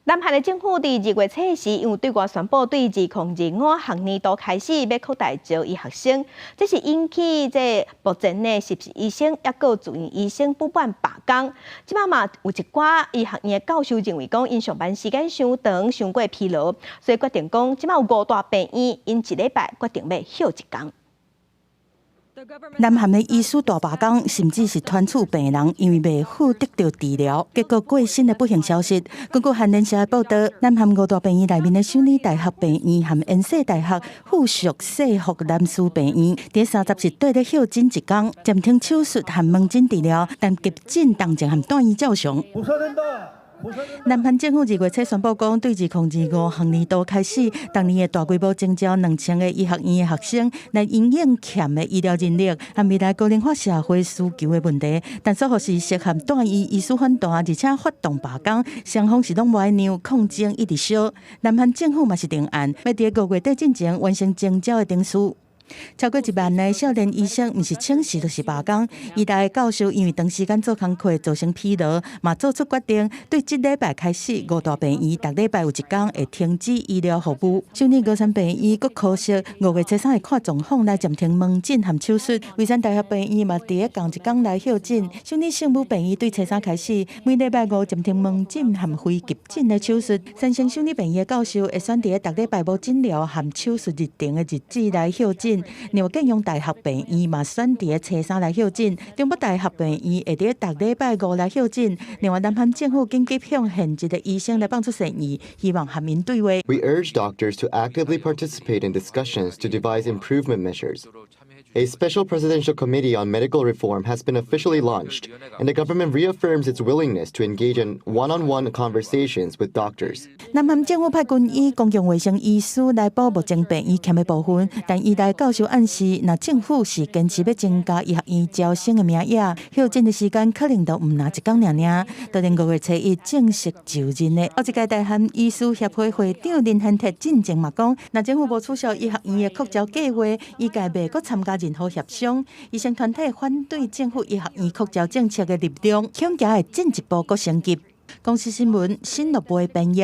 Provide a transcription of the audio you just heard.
南韩的政府伫2月初时，因为对外宣布，对2025学年度开始要扩大招医学生，这是引起目前的实习医生也个住院医生不满罢工。即摆嘛有一寡医学院的教授认为讲，因上班时间伤长、伤过疲劳，所以决定讲，即摆有5大病院，因1礼拜决定要休一天。 南韩的医师大罢工，甚至是团处病人因为未获得到治疗，结果过身的不幸消息。根据韩联社的报道，南韩5大病院内面的首尔大学病院和延世大学附属世福男士病院，在30日对咧休诊一天，暂停手术和门诊治疗，但急诊动静和短医照常。 南韩政府2月初宣布讲，对2025学年度开始，当年的大规模征召2000个医学院的学生，来应应欠的医疗人力和未来高龄化社会需求的问题。但所合是适合短医医师反弹，而且发动罢工，双方是拢歪让，抗争一直烧。南韩政府嘛是定案，要在5月底之前完成征召的程序。 超过1万的少年医生，毋是请示就是罢工。医大的教授因为长时间做工课造成疲劳，嘛做出决定，对这礼拜开始5大病院逐礼拜有1天会停止医疗服务。首尔高山病院佫可惜5月初3会看状况来暂停门诊和手术。蔚山大学病院嘛，伫咧同一天来休诊。首尔圣母病院对初3开始每礼拜5暂停门诊和非急诊的手术。三星首尔病院的教授会选伫咧逐礼拜无诊疗和手术日定的日子来休诊。 另外，建阳大学病院嘛选伫初3来休诊，中北大学病院会伫逐礼拜5来休诊。另外，南韩政府紧急向现职的医生来放出善意，希望和民对话。We urge doctors to actively participate in discussions to devise improvement measures. A special presidential committee on medical reform has been officially launched, and the government reaffirms its willingness to engage in one-on-one conversations with doctors. 南韩政府派军医、公共卫生医师来补目前病院欠的部分，但医大教授暗示，若政府是坚持要增加医学院招生的名额，休诊的时间可能都唔拿1天尔。到连5月初1正式就任的，一届大韩医师协会会长林汉泰进前嘛讲，若政府无取消医学院的扩招计划，医界未阁参加任何协商。医生团体反对政府医学院扩招政策的立场，恐惊会进一步阁升级。公司新闻新乐部编译。